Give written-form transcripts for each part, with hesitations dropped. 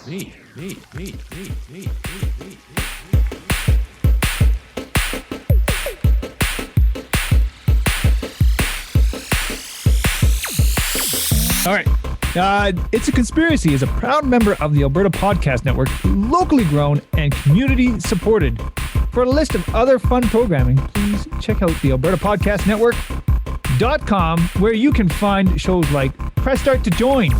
All right. It's a Conspiracy is a proud member of the Alberta Podcast Network, locally grown and community supported. For a list of other fun programming, please check out the Alberta Podcast Network.com, where you can find shows like Press Start to Join.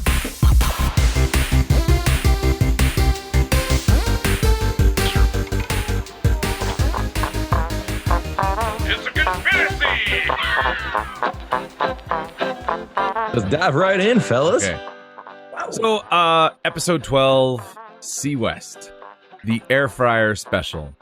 It's a conspiracy! Let's dive right in, fellas. Okay. So, episode 12, Sea West, the Air Fryer special.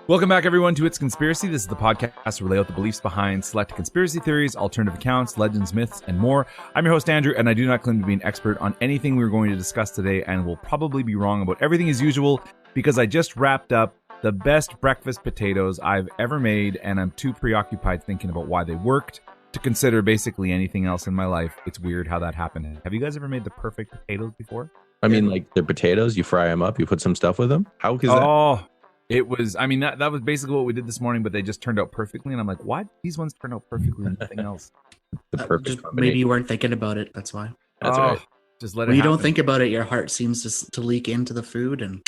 Welcome back, everyone, to It's Conspiracy. This is the podcast where we lay out the beliefs behind selected conspiracy theories, alternative accounts, legends, myths, and more. I'm your host, Andrew, and I do not claim to be an expert on anything we're going to discuss today, and will probably be wrong about everything as usual, because I just wrapped up the best breakfast potatoes I've ever made, and I'm too preoccupied thinking about why they worked to consider basically anything else in my life. It's weird how that happened. Have you guys ever made the perfect potatoes before? I mean, like, they're potatoes, you fry them up, you put some stuff with them. How is that? Oh, it was, I mean, that was basically what we did this morning, but they just turned out perfectly. And I'm like, why did these ones turn out perfectly and nothing else? The perfect maybe you weren't thinking about it. That's why. That's right. Just let it When you happen. don't think about it, your heart seems to leak into the food, and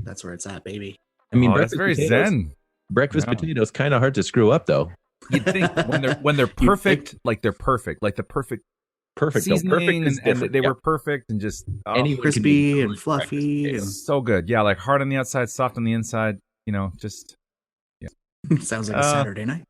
that's where it's at, baby. I mean, that's very zen. Breakfast potatoes kind of hard to screw up, though. You'd think when they're perfect, like they're perfect, like the perfect seasoning, perfect is and they were perfect, and just Crispy and fluffy. And so good. Yeah, like hard on the outside, soft on the inside. You know, just sounds like a Saturday night.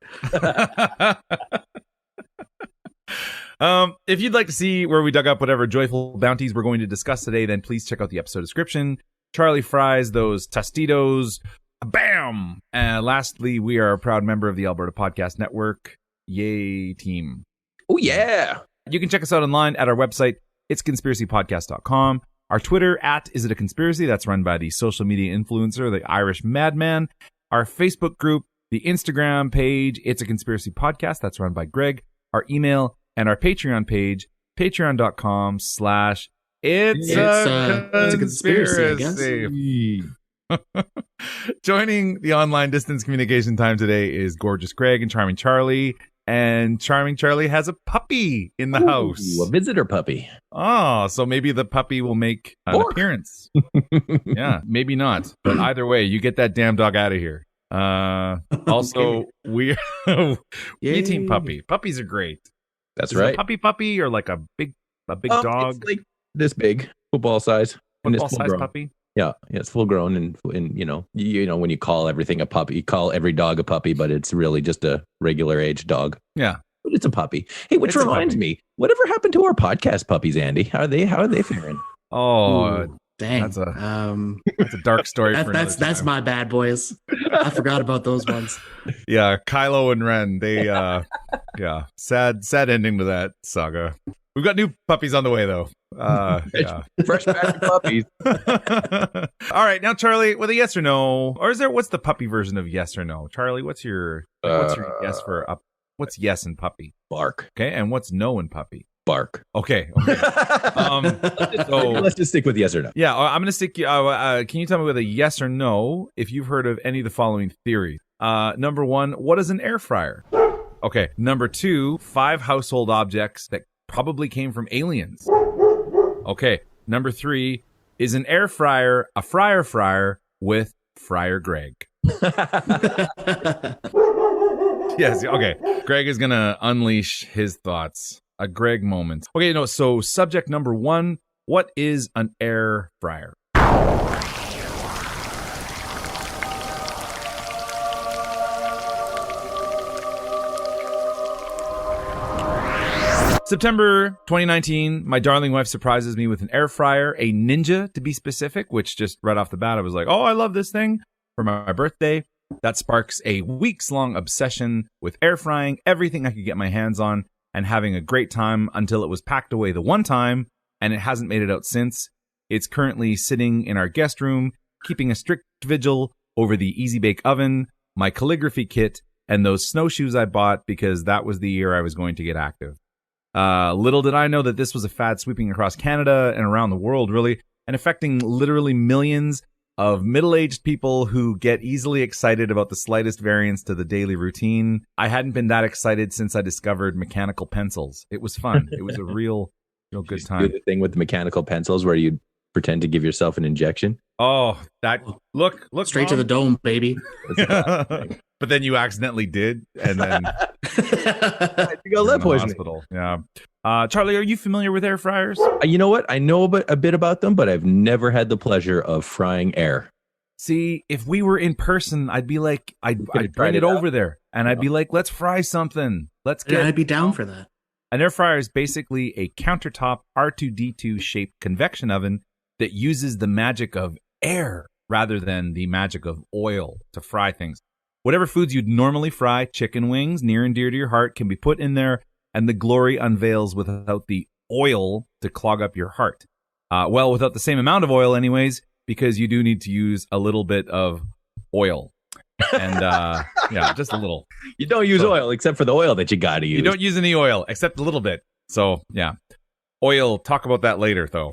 If you'd like to see where we dug up whatever joyful bounties we're going to discuss today, then please check out the episode description. Charlie fries those Tostitos. Bam! And lastly, we are a proud member of the Alberta Podcast Network. Yay, team. Oh, yeah. You can check us out online at our website, itsconspiracypodcast.com. Our Twitter, @Is It a Conspiracy? That's run by the social media influencer, the Irish Madman. Our Facebook group, the Instagram page, It's a Conspiracy Podcast. That's run by Greg. Our email and our Patreon page, patreon.com/It's a Conspiracy. Joining the online distance communication time today is Gorgeous Greg and Charming Charlie. And Charming Charlie has a puppy in the house. A visitor puppy. Oh, so maybe the puppy will make an appearance. Yeah, maybe not. But either way, you get that damn dog out of here. Also, we team puppy. Puppies are great. That's Is right. it a puppy or like a big dog? It's like this big, football size. Football size puppy? Yeah, it's full grown, and you know when you call everything a puppy, you call every dog a puppy, but it's really just a regular age dog. Yeah, but it's a puppy. Hey, which reminds me, whatever happened to our podcast puppies, Andy? How are they faring? Oh, ooh, dang, that's a dark story. That's my bad boys. I forgot about those ones. Yeah, Kylo and Ren. They sad ending to that saga. We've got new puppies on the way, though. Fresh batch of puppies. All right, now Charlie, with a yes or no, or what's the puppy version of yes or no? Charlie, what's your yes for up? What's yes in puppy? Bark. Okay, and what's no in puppy? Bark. Okay. Let's just stick with yes or no. Yeah, I'm gonna stick. Can you tell me with a yes or no if you've heard of any of the following theories? Number 1, what is an air fryer? Okay. Number 2, 5 household objects that probably came from aliens. Okay. Number 3, is an air fryer a fryer with Friar Greg? Yes. Okay. Greg is gonna unleash his thoughts. A Greg moment. Okay. No. So subject number 1: what is an air fryer? September 2019, my darling wife surprises me with an air fryer, a Ninja to be specific, which just right off the bat, I was like, oh, I love this thing for my birthday. That sparks a weeks-long obsession with air frying everything I could get my hands on and having a great time until it was packed away the one time, and it hasn't made it out since. It's currently sitting in our guest room, keeping a strict vigil over the Easy Bake Oven, my calligraphy kit, and those snowshoes I bought because that was the year I was going to get active. Little did I know that this was a fad sweeping across Canada and around the world, really. and affecting literally millions of middle-aged people who get easily excited about the slightest variance to the daily routine. I hadn't been that excited since I discovered mechanical pencils. It was fun. It was a real good Do time. the thing with the mechanical pencils where you pretend to give yourself an injection. Oh, that look Straight to the dome, baby. But then you accidentally did, and then You got in lead the poisoning. hospital. Yeah. Charlie, are you familiar with air fryers? You know what? I know a bit about them, but I've never had the pleasure of frying air. See, if we were in person, I'd be like, I'd tried bring it it out. over there, and I'd be like, let's fry something. Let's Yeah, get. I'd be down for that. An air fryer is basically a countertop R2D2 shaped convection oven that uses the magic of air rather than the magic of oil to fry things. Whatever foods you'd normally fry, chicken wings, near and dear to your heart, can be put in there, and the glory unveils without the oil to clog up your heart. Well, without the same amount of oil anyways, because you do need to use a little bit of oil. And yeah, just a little. You don't use oil except for the oil that you got to use. You don't use any oil except a little bit. So yeah, oil. Talk about that later, though.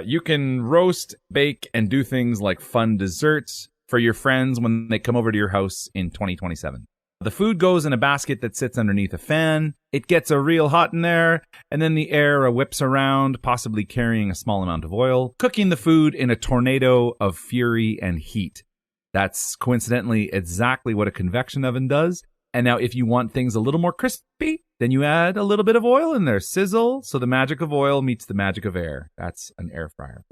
You can roast, bake, and do things like fun desserts for your friends when they come over to your house in 2027. The food goes in a basket that sits underneath a fan. It gets a real hot in there, and then the air whips around, possibly carrying a small amount of oil, cooking the food in a tornado of fury and heat. That's coincidentally exactly what a convection oven does. And now if you want things a little more crispy, then you add a little bit of oil in there. Sizzle, so the magic of oil meets the magic of air. That's an air fryer.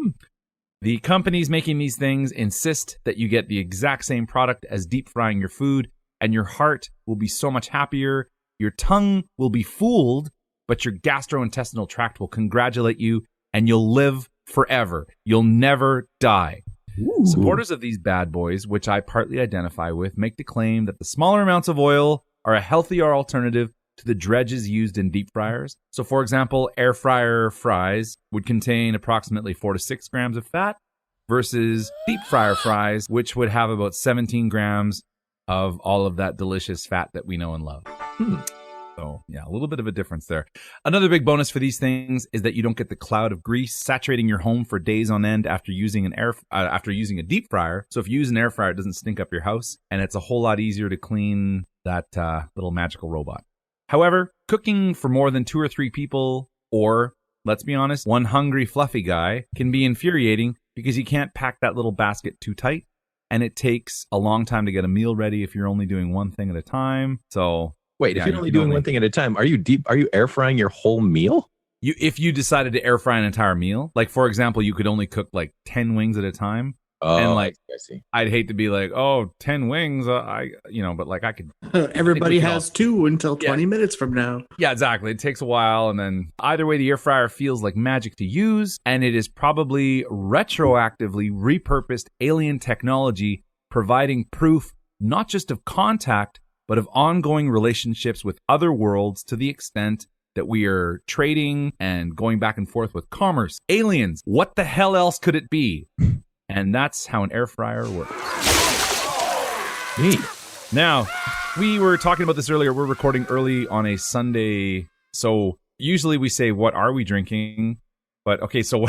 The companies making these things insist that you get the exact same product as deep frying your food, and your heart will be so much happier. Your tongue will be fooled, but your gastrointestinal tract will congratulate you, and you'll live forever. You'll never die. Ooh. Supporters of these bad boys, which I partly identify with, make the claim that the smaller amounts of oil are a healthier alternative to the dredges used in deep fryers. So, for example, air fryer fries would contain approximately 4 to 6 grams of fat versus deep fryer fries, which would have about 17 grams of all of that delicious fat that we know and love. So, yeah, a little bit of a difference there. Another big bonus for these things is that you don't get the cloud of grease saturating your home for days on end after using a deep fryer. So if you use an air fryer, it doesn't stink up your house, and it's a whole lot easier to clean that little magical robot. However, cooking for more than 2 or 3 people, or let's be honest, one hungry fluffy guy, can be infuriating because you can't pack that little basket too tight, and it takes a long time to get a meal ready if you're only doing one thing at a time. So Wait, yeah, if you're only doing one thing at a time, are you air frying your whole meal? if you decided to air fry an entire meal, like for example, you could only cook like 10 wings at a time. Oh, And, like, I see. I'd hate to be like, oh, 10 wings. But like I could. Everybody we could has 2 until 20 minutes from now. Yeah, exactly. It takes a while. And then either way, the air fryer feels like magic to use. And it is probably retroactively repurposed alien technology, providing proof not just of contact, but of ongoing relationships with other worlds to the extent that we are trading and going back and forth with commerce. Aliens, what the hell else could it be? And that's how an air fryer works. Neat. Now, we were talking about this earlier. We're recording early on a Sunday. So usually we say, what are we drinking? But okay, so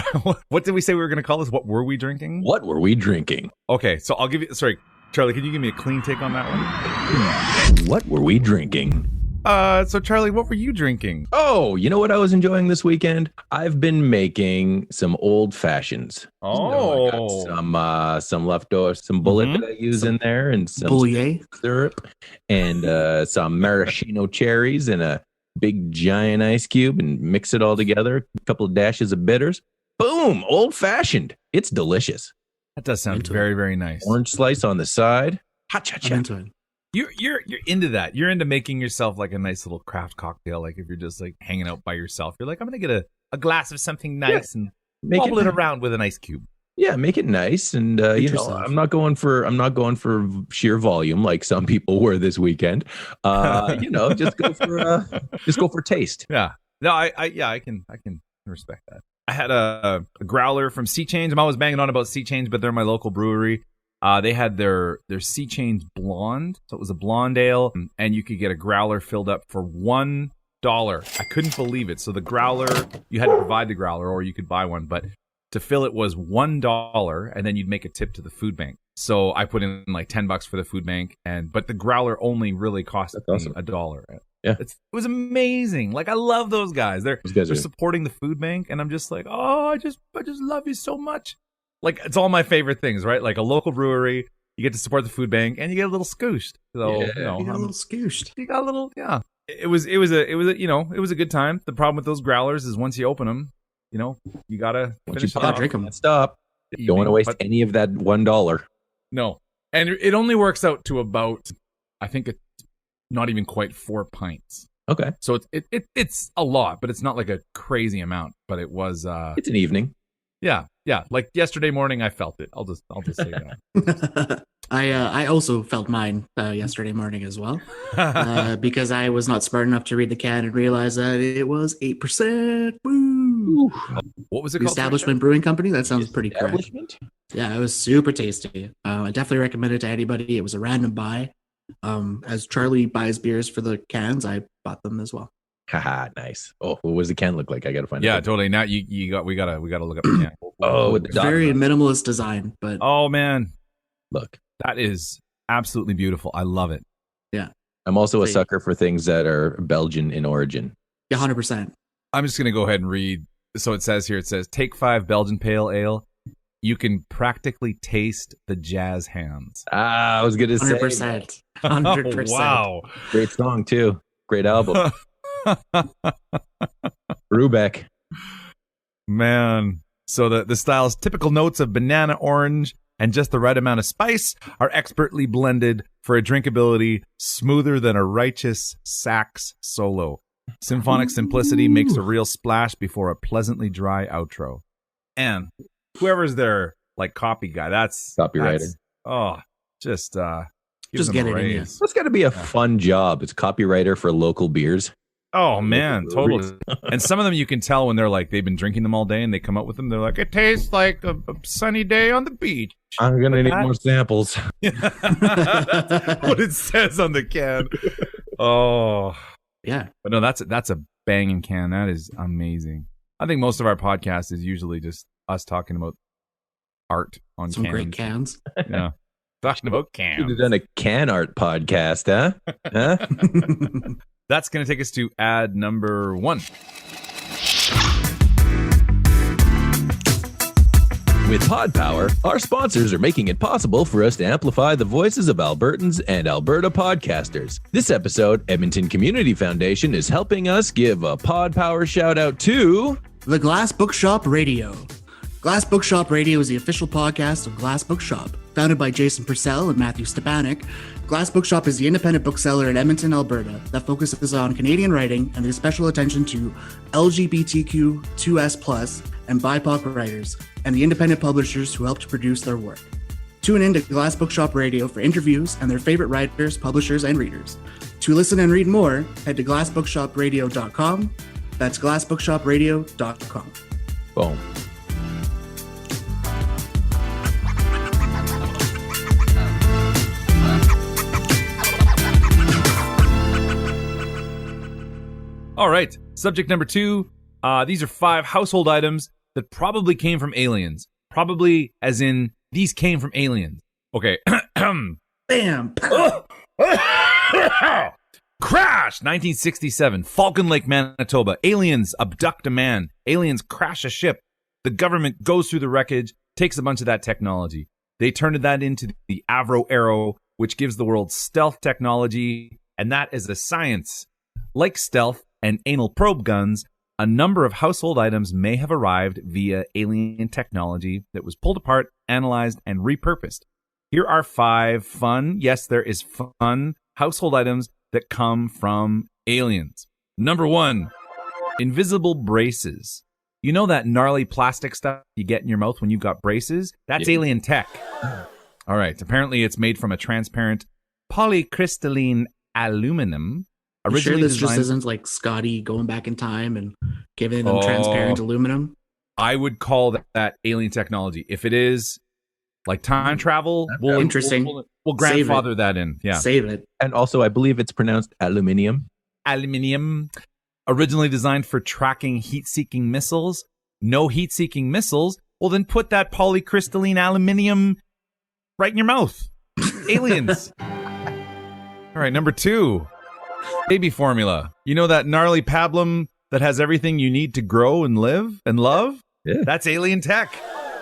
what did we say we were going to call this? What were we drinking? What were we drinking? Okay, so I'll give you, sorry, Charlie, can you give me a clean take on that one? What were we drinking? So Charlie, what were you drinking? Oh, you know what I was enjoying this weekend? I've been making some old fashions. Oh. I got some leftover, some bullet Mhm. that I use in there, and some Bouillet. syrup, and some maraschino cherries, and a big giant ice cube, and mix it all together. A couple of dashes of bitters. Boom! Old fashioned. It's delicious. That does sound Into very, very nice. Orange slice on the side. Ha cha I'm cha. into it. You're into that. You're into making yourself like a nice little craft cocktail. Like if you're just like hanging out by yourself, you're like, I'm gonna get a glass of something nice and Make wobble it it, around with an ice cube. yeah, make it nice, and you know, yourself. I'm not going for sheer volume like some people were this weekend. You know, just go for taste. Yeah. No, I can respect that. I had a growler from Sea Change. I'm always banging on about Sea Change, but they're my local brewery. They had their Sea Change Blonde, so it was a blonde ale, and you could get a growler filled up for $1. I couldn't believe it. So the growler, you had to provide the growler, or you could buy one. But to fill it was $1, and then you'd make a tip to the food bank. So I put in like $10 for the food bank, but the growler only really cost me awesome. $1. Yeah. It was amazing. Like, I love those guys. They're supporting the food bank, and I'm just like, oh, I just love you so much. Like, it's all my favorite things, right? Like a local brewery, you get to support the food bank, and you get a little scooshed. So You got a little scooshed. You got a little, yeah. It was a good time. The problem with those growlers is once you open them, you gotta finish it off. Drink them. Stop. You don't want to waste any of that $1. No, and it only works out to about, I think it's not even quite 4 pints. Okay, so it's a lot, but it's not like a crazy amount. But it was. It's an evening. Yeah. Like yesterday morning, I felt it. I'll just say that. I also felt mine yesterday morning as well, because I was not smart enough to read the can and realize that it was 8%. Woo! What was it the called? Establishment Brewing Company. That sounds pretty correct. Establishment? Yeah, it was super tasty. I definitely recommend it to anybody. It was a random buy. As Charlie buys beers for the cans, I bought them as well. Haha, nice. Oh, what does the can look like? I gotta find it. Yeah, totally. Now we gotta look up the can. Oh, with the It's dot very on it. minimalist design, but Oh man, Look, that is absolutely beautiful. I love it. I'm also a See. sucker for things that are Belgian in origin. 100%. I'm just gonna go ahead and read. So it says, Take 5 Belgian Pale Ale. You can practically taste the jazz hands. I was gonna say 100%. 100%. Oh, wow. great song too. Great album. Rubeck. Man. So the style's typical notes of banana, orange, and just the right amount of spice are expertly blended for a drinkability smoother than a righteous sax solo. Symphonic simplicity makes a real splash before a pleasantly dry outro. And whoever's their like copy guy, that's Copywriter. Just give Just them get a it in you. raise. That's got to be a fun job. It's a copywriter for local beers. Oh man, totally. And some of them you can tell when they're like they've been drinking them all day and they come up with them. They're like, it tastes like a sunny day on the beach. I'm gonna need more samples. What it says on the can. Oh, Yeah. but no, that's a banging can. That is amazing. I think most of our podcast is usually just us talking about art on Some cans. great cans. Yeah, talking about Should have cans. done a can art podcast, huh? Huh? That's going to take us to ad number 1. With Pod Power, our sponsors are making it possible for us to amplify the voices of Albertans and Alberta podcasters. This episode, Edmonton Community Foundation is helping us give a Pod Power shout out to The Glass Bookshop Radio. Glass Bookshop Radio is the official podcast of Glass Bookshop. Founded by Jason Purcell and Matthew Stepanek, Glass Bookshop is the independent bookseller in Edmonton, Alberta that focuses on Canadian writing and their special attention to LGBTQ2S+, and BIPOC writers, and the independent publishers who help to produce their work. Tune in to Glass Bookshop Radio for interviews and their favorite writers, publishers, and readers. To listen and read more, head to glassbookshopradio.com. That's glassbookshopradio.com. Boom. All right. Subject number 2. These are 5 household items that probably came from aliens. Probably as in these came from aliens. Okay. Bam! Crash! 1967. Falcon Lake, Manitoba. Aliens abduct a man. Aliens crash a ship. The government goes through the wreckage, takes a bunch of that technology. They turned that into the Avro Arrow, which gives the world stealth technology, and that is a science. Like stealth and anal probe guns, a number of household items may have arrived via alien technology that was pulled apart, analyzed, and repurposed. Here are 5 fun, yes, there is fun, household items that come from aliens. Number 1, invisible braces. You know that gnarly plastic stuff you get in your mouth when you've got braces? That's alien tech. All right, apparently it's made from a transparent polycrystalline aluminum. You sure Originally this just designed- isn't like Scotty going back in time and giving them transparent aluminum? I would call that alien technology. If it is like time travel, Interesting. We'll Save grandfather it. that in. Yeah. Save it. And also, I believe it's pronounced aluminium. Aluminium. Originally designed for tracking heat-seeking missiles. No heat-seeking missiles Well, then put that polycrystalline aluminium right in your mouth. Aliens. All right, number 2. Baby formula. You know that gnarly pablum that has everything you need to grow and live and love? Yeah. That's alien tech.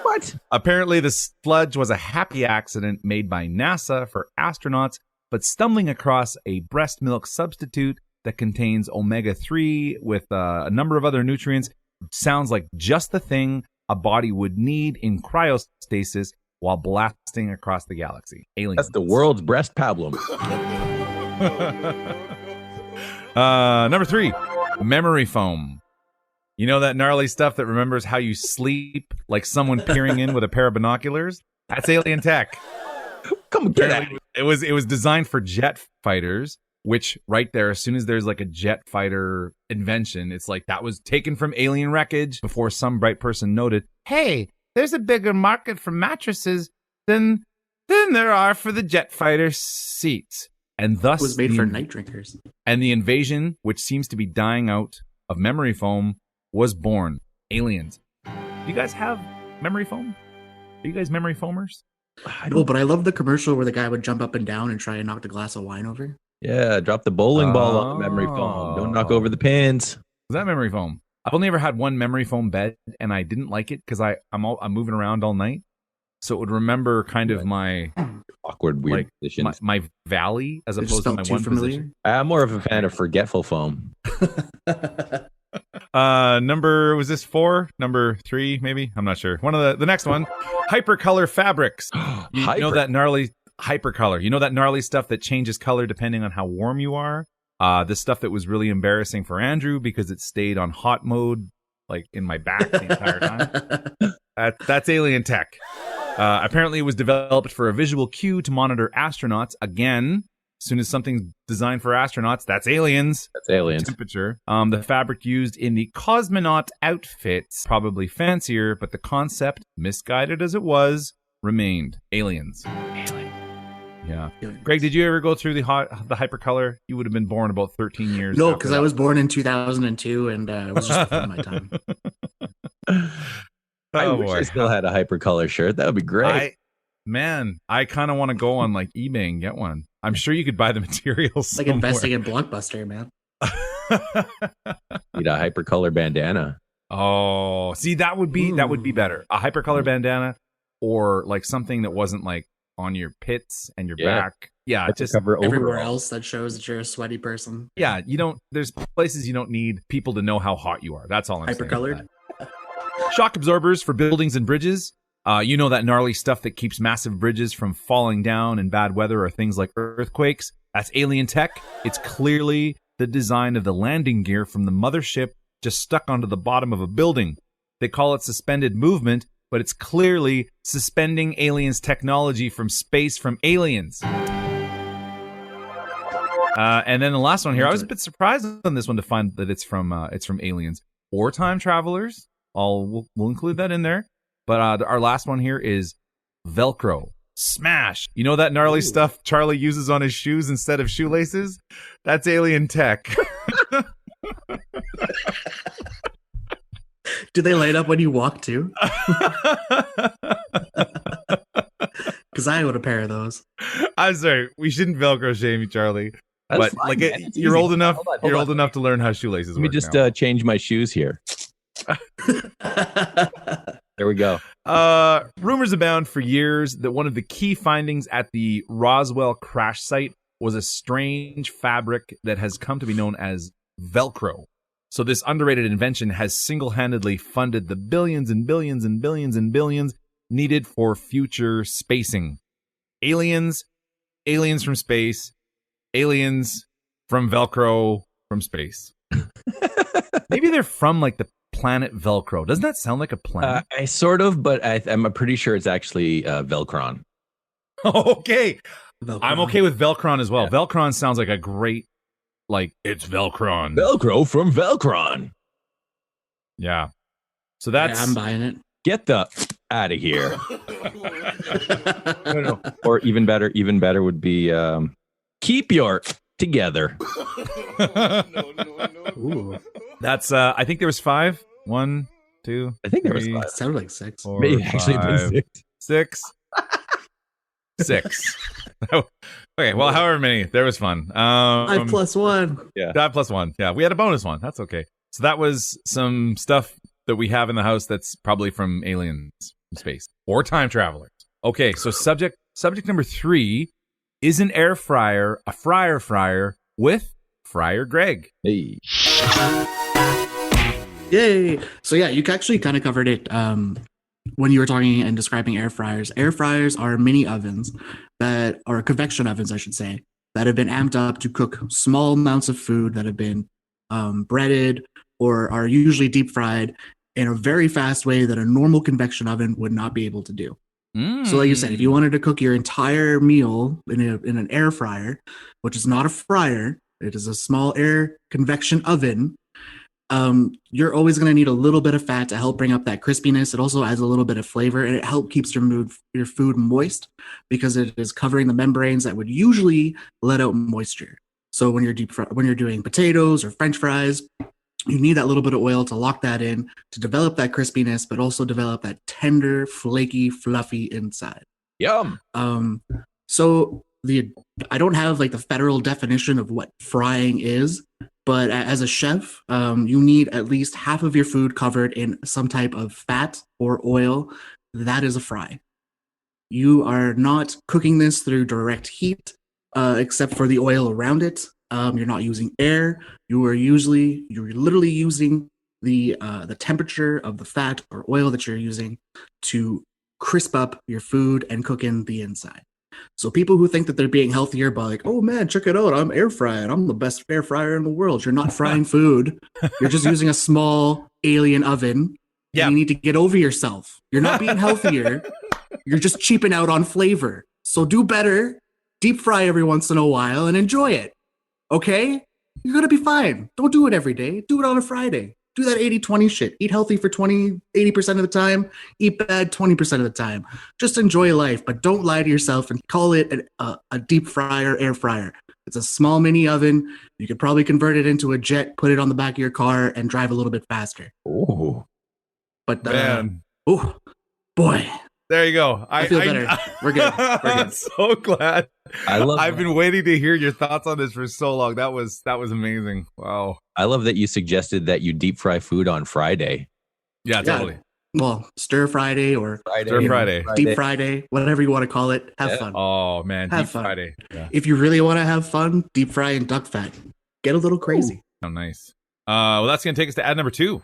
What? Apparently, the sludge was a happy accident made by NASA for astronauts, but stumbling across a breast milk substitute that contains omega-3 with a number of other nutrients sounds like just the thing a body would need in cryostasis while blasting across the galaxy. Aliens. That's the world's breast pablum. Number 3, memory foam. You know that gnarly stuff that remembers how you sleep, like someone peering in with a pair of binoculars? That's alien tech. Come get at it. It was designed for jet fighters, which right there, as soon as there's like a jet fighter invention, it's like that was taken from alien wreckage before some bright person noted, hey, there's a bigger market for mattresses than there are for the jet fighter seats. And thus It was made for night drinkers. And the invasion, which seems to be dying out, of memory foam was born. Aliens. Do you guys have memory foam? Are you guys memory foamers? No, but I love the commercial where the guy would jump up and down and try and knock the glass of wine over. Yeah, drop the bowling ball on the memory foam. Don't knock over the pins. Is that memory foam? I've only ever had one memory foam bed, and I didn't like it because I'm moving around all night, so it would remember kind of my awkward, weird positions. My valley as It opposed just to felt my too one familiar. position. I'm more of a fan of forgetful foam. Number, was this 4? Number 3, maybe? I'm not sure. One of the next one, hypercolor fabrics. You know that gnarly hypercolor. You know that gnarly stuff that changes color depending on how warm you are? This stuff that was really embarrassing for Andrew because it stayed on hot mode, like in my back the entire time. That's alien tech. Apparently it was developed for a visual cue to monitor astronauts. Again, as soon as something's designed for astronauts, that's aliens. That's aliens. Temperature. The fabric used in the cosmonaut outfits, probably fancier, but the concept, misguided as it was, remained. Aliens. Yeah. Greg, did you ever go through the hypercolor? You would have been born about 13 years No, after because that. I was born in 2002 and it was just before my time. I Oh, wish boy. I still had a hypercolor shirt. That would be great. I kind of want to go on like eBay and get one. I'm sure you could buy the materials. Like investing in Blockbuster, man. Need a hypercolor bandana. Oh, see, that would be better. A hypercolor bandana, or like something that wasn't like on your pits and your back. Yeah, just cover Everywhere overall. else that shows that you're a sweaty person. yeah. You don't. There's places you don't need people to know how hot you are. That's all I'm saying. Hypercolored. Shock absorbers for buildings and bridges. You know that gnarly stuff that keeps massive bridges from falling down in bad weather or things like earthquakes? That's alien tech. It's clearly the design of the landing gear from the mothership just stuck onto the bottom of a building. They call it suspended movement, but it's clearly suspending aliens' technology from space from aliens. And then the last one here, I was a bit surprised on this one to find that it's from aliens or time travelers. We'll include that in there. But our last one here is Velcro. Smash. You know that gnarly stuff Charlie uses on his shoes instead of shoelaces? That's alien tech. Do they light up when you walk too? Because I own a pair of those. I'm sorry. We shouldn't Velcro shame you, Charlie. That's but fine, like man. It's you're easy. old enough. Hold on, You're hold old on. enough to learn how shoelaces Let me work just now. change my shoes here. There we go. Rumors abound for years that one of the key findings at the Roswell crash site was a strange fabric that has come to be known as Velcro. So this underrated invention has single-handedly funded the billions and billions and billions and billions needed for future spacing. Aliens from space, aliens from Velcro from space. Maybe they're from like the planet Velcro. Doesn't that sound like a planet? I sort of, but I'm pretty sure it's actually Velcron. Okay. Velcro. I'm okay with Velcron as well. Yeah. Velcron sounds like a great, like, it's Velcron. Velcro from Velcron. Yeah. So that's... Yeah, I'm buying it. Get the out of here. No. Or even better would be keep your together. Ooh. That's, I think there was 5. 1, 2, I think there was 3, five. Sounded like 6. 4, Maybe actually been 5, six. 6. Okay, well, however many. There was fun. 5 plus 1. Yeah. 5 plus 1. Yeah, we had a bonus one. That's okay. So that was some stuff that we have in the house that's probably from aliens from space or time travelers. Okay, so subject number 3 is an air fryer, a Friar Fryer with Friar Greg. Hey. Yay! So yeah, you actually kind of covered it when you were talking and describing air fryers. Air fryers are mini ovens or convection ovens, I should say, that have been amped up to cook small amounts of food that have been breaded or are usually deep fried in a very fast way that a normal convection oven would not be able to do. So like you said, if you wanted to cook your entire meal in an air fryer, which is not a fryer, it is a small air convection oven, you're always going to need a little bit of fat to help bring up that crispiness. It also adds a little bit of flavor, and it helps keeps your food moist because it is covering the membranes that would usually let out moisture. So when you're doing potatoes or French fries, you need that little bit of oil to lock that in, to develop that crispiness, but also develop that tender, flaky, fluffy inside. Yum. So I don't have like the federal definition of what frying is, but as a chef, you need at least half of your food covered in some type of fat or oil. That is a fry. You are not cooking this through direct heat, except for the oil around it. You're not using air. You're literally using the temperature of the fat or oil that you're using to crisp up your food and cook in the inside. So people who think that they're being healthier by like, oh man, check it out, I'm air frying. I'm the best air fryer in the world. You're not frying food. You're just using a small alien oven. Yeah. You need to get over yourself. You're not being healthier. You're just cheaping out on flavor. So do better. Deep fry every once in a while and enjoy it. Okay? You're going to be fine. Don't do it every day. Do it on a Friday. Do that 80-20 shit. Eat healthy for 80% of the time. Eat bad 20% of the time. Just enjoy life, but don't lie to yourself and call it a deep fryer, air fryer. It's a small mini oven. You could probably convert it into a jet, put it on the back of your car, and drive a little bit faster. Oh. But, man. Oh, boy. There you go. I feel better. We're good. I'm so glad. I've been waiting to hear your thoughts on this for so long. That was amazing. Wow. I love that you suggested that you deep fry food on Friday. Yeah, totally. Well, stir Friday or Stir Friday. Deep Friday, whatever you want to call it. Have fun. Oh man, have Deep fun. Friday. Yeah. If you really want to have fun, deep fry and duck fat. Get a little crazy. Oh, nice. Well, that's gonna take us to ad number 2.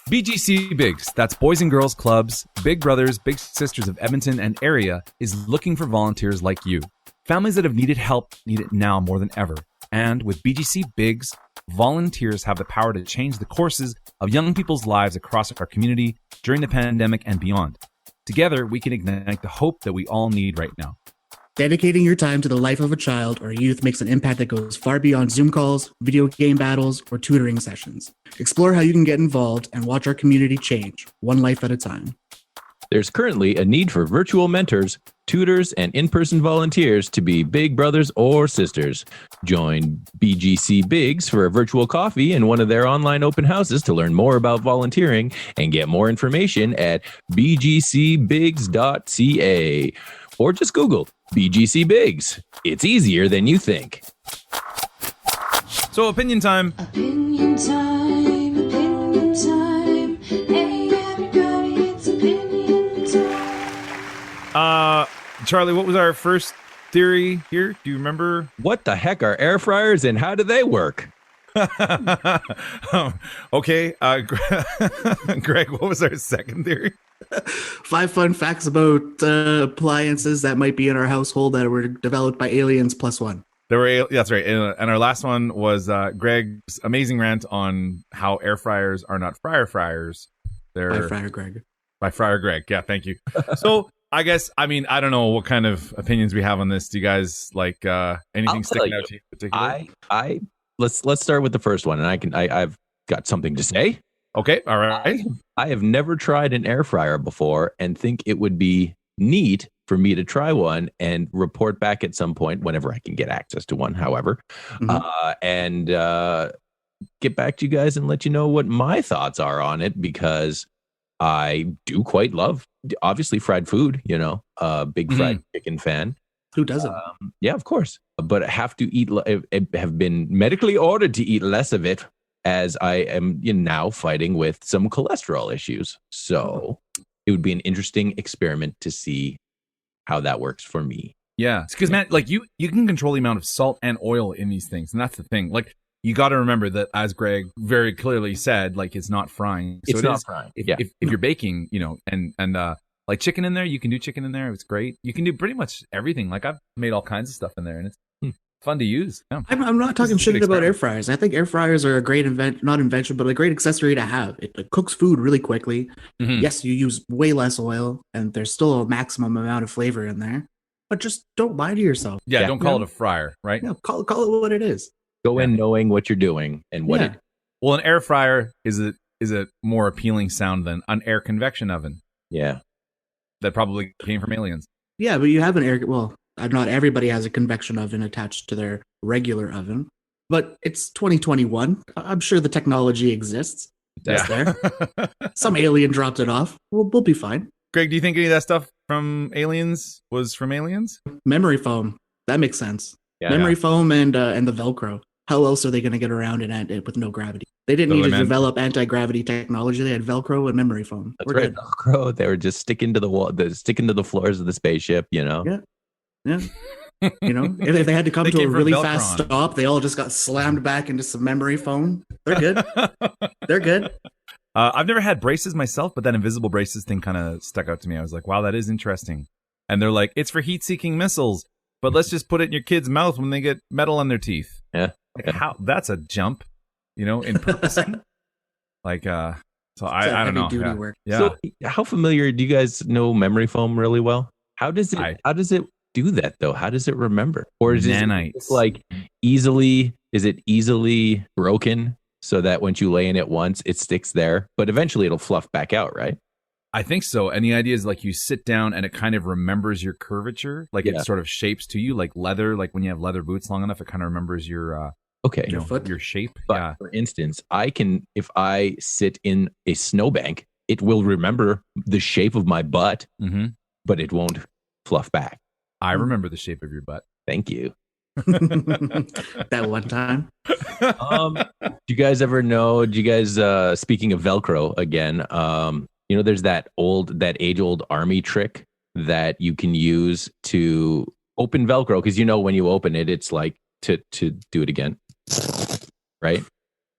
BGC Bigs, that's Boys and Girls Clubs, Big Brothers, Big Sisters of Edmonton and area, is looking for volunteers like you. Families that have needed help need it now more than ever. And with BGC Bigs, volunteers have the power to change the courses of young people's lives across our community during the pandemic and beyond. Together, we can ignite the hope that we all need right now. Dedicating your time to the life of a child or youth makes an impact that goes far beyond Zoom calls, video game battles, or tutoring sessions. Explore how you can get involved and watch our community change, one life at a time. There's currently a need for virtual mentors, tutors, and in-person volunteers to be big brothers or sisters. Join BGC Bigs for a virtual coffee in one of their online open houses to learn more about volunteering and get more information at bgcbigs.ca. Or just Google BGC Bigs. It's easier than you think. So, opinion time. Opinion time, opinion time. Hey, everybody, it's opinion time. Charlie, what was our first theory here? Do you remember? What the heck are air fryers and how do they work? Okay. Greg, what was our second theory? 5 fun facts about appliances that might be in our household that were developed by aliens +1. That's right. And our last one was Greg's amazing rant on how air fryers are not fryer fryers. They're By Friar Greg. By Friar Greg. Yeah, thank you. So I guess, I don't know what kind of opinions we have on this. Do you guys like anything sticking out to you in particular? Let's start with the first one, and I've got something to say. Okay, all right. I have never tried an air fryer before and think it would be neat for me to try one and report back at some point whenever I can get access to one, however. Mm-hmm. get back to you guys and let you know what my thoughts are on it, because I do quite love, obviously, fried food, big fried chicken fan. Who doesn't? Yeah, of course. But I have to eat, have been medically ordered to eat less of it, as I am now fighting with some cholesterol issues. So it would be an interesting experiment to see how that works for me. Yeah, because man, like you can control the amount of salt and oil in these things, and that's the thing. Like you got to remember that, as Greg very clearly said, like it's not frying. So it's not frying. If you're baking, and like chicken in there, you can do chicken in there. It's great. You can do pretty much everything. Like I've made all kinds of stuff in there, and it's fun to use. Yeah. I'm not talking shit about air fryers. I think air fryers are a great not invention, but a great accessory to have. It cooks food really quickly. Mhm. Yes, you use way less oil, and there's still a maximum amount of flavor in there. But just don't lie to yourself. Yeah, don't call it a fryer, right? Yeah, call it what it is. Go in knowing what you're doing and what it. Well, an air fryer is a more appealing sound than an air convection oven. Yeah. That probably came from aliens. Yeah, but you have an air. Well, not everybody has a convection oven attached to their regular oven, but it's 2021. I'm sure the technology exists. It's there. Some alien dropped it off. We'll be fine. Greg, do you think any of that stuff from aliens was from aliens? Memory foam. That makes sense. Yeah. Memory foam and the Velcro. How else are they going to get around it with no gravity? They didn't need to develop anti-gravity technology. They had Velcro and memory foam. That's right. Velcro. They were just sticking to the wall, sticking to the floors of the spaceship. Yeah. If they had to come to a really fast stop, they all just got slammed back into some memory foam. They're good. They're good. I've never had braces myself, but that invisible braces thing kind of stuck out to me. I was like, wow, that is interesting. And they're like, it's for heat-seeking missiles, but let's just put it in your kid's mouth when they get metal on their teeth. Yeah. Like, how? That's a jump, in purposing. Like, so I don't know. Duty work. Yeah. So how familiar, do you guys know memory foam really well? How does it do that though? How does it remember? Or is Nanites. it like easily broken so that once you lay in it once, it sticks there, but eventually it'll fluff back out, right? I think so. And the idea is like you sit down and it kind of remembers your curvature. Like it sort of shapes to you like leather. Like when you have leather boots long enough, it kind of remembers your your shape. But for instance, if I sit in a snowbank, it will remember the shape of my butt, but it won't fluff back. I remember the shape of your butt. Thank you. That one time. Do you guys ever know? Do you guys speaking of Velcro again? There's that age-old army trick that you can use to open Velcro, because when you open it, it's like to do it again, right?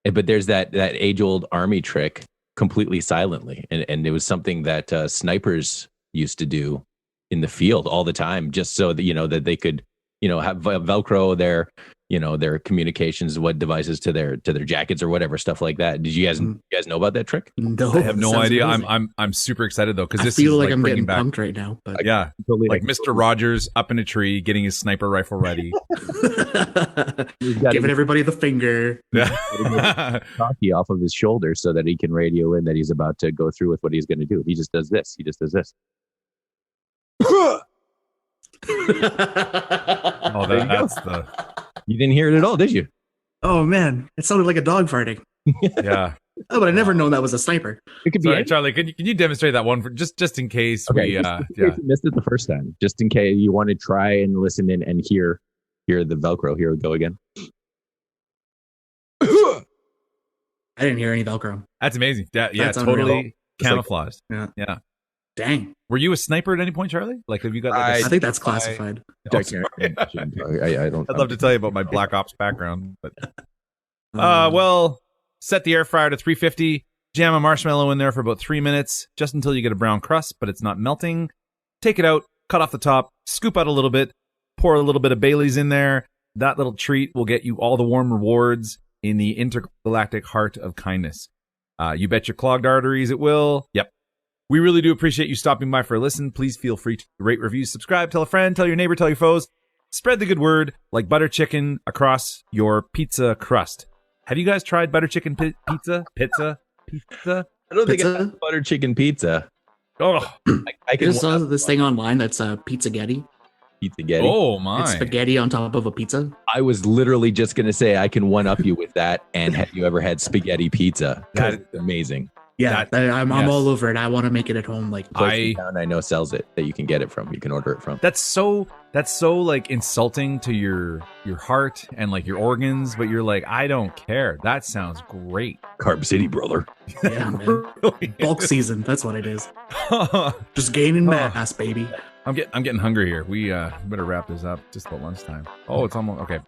But there's that age-old army trick completely silently, and it was something that snipers used to do in the field all the time, just so that that they could have Velcro their communications, what devices to their jackets or whatever, stuff like that. Did you guys know about that trick? No, I have no idea. I'm super excited though, because this I feel is like I'm getting back pumped right now. But yeah, like Mr. Rogers up in a tree getting his sniper rifle ready, giving everybody the finger. Hockey off of his shoulder so that he can radio in that he's about to go through with what he's going to do. He just does this. Oh, that's the. You didn't hear it at all, did you? Oh man, it sounded like a dog farting. Yeah. Oh, but I never known that was a sniper. It could Sorry, be Charlie. Can you demonstrate that one for just in case okay, just in case you missed it the first time? Just in case you want to try and listen in and hear the Velcro. Here we go again. I didn't hear any Velcro. That's amazing. Yeah, That's totally unreal. camouflaged. Yeah. Dang. Were you a sniper at any point, Charlie? Like, have you got? I think that's classified. I don't. I'd love to tell you about my Black Ops background, but well, set the air fryer to 350. Jam a marshmallow in there for about 3 minutes, just until you get a brown crust, but it's not melting. Take it out, cut off the top, scoop out a little bit, pour a little bit of Bailey's in there. That little treat will get you all the warm rewards in the intergalactic heart of kindness. You bet your clogged arteries it will. Yep. We really do appreciate you stopping by for a listen. Please feel free to rate, review, subscribe, tell a friend, tell your neighbor, tell your foes. Spread the good word like butter chicken across your pizza crust. Have you guys tried butter chicken pizza? Pizza? I don't think it's butter chicken pizza. Oh, I just saw this thing online that's pizza-getti. Pizzaghetti. Oh my! It's spaghetti on top of a pizza. I was literally just going to say I can one up you with that. And have you ever had spaghetti pizza? That's amazing. Yeah, I'm yes. all over it. I want to make it at home. Like Place in town I know sells it that you can get it from. You can order it from. That's so like insulting to your heart and like your organs, but you're like, I don't care. That sounds great. Carb City, brother. yeah, man. Bulk season. That's what it is. Just gaining mass, baby. I'm getting hungry here. We better wrap this up. Just about lunchtime. Oh, it's almost okay.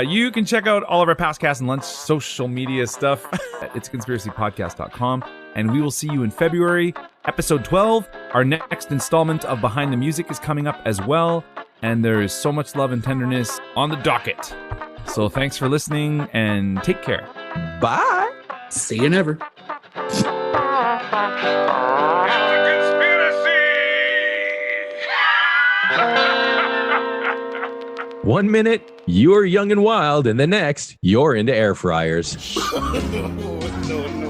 You can check out all of our past cast and lunch social media stuff at itsconspiracypodcast.com. And we will see you in February, episode 12. Our next installment of Behind the Music is coming up as well. And there is so much love and tenderness on the docket. So thanks for listening and take care. Bye. See you never. It's a conspiracy! 1 minute, you're young and wild, and the next, you're into air fryers. No.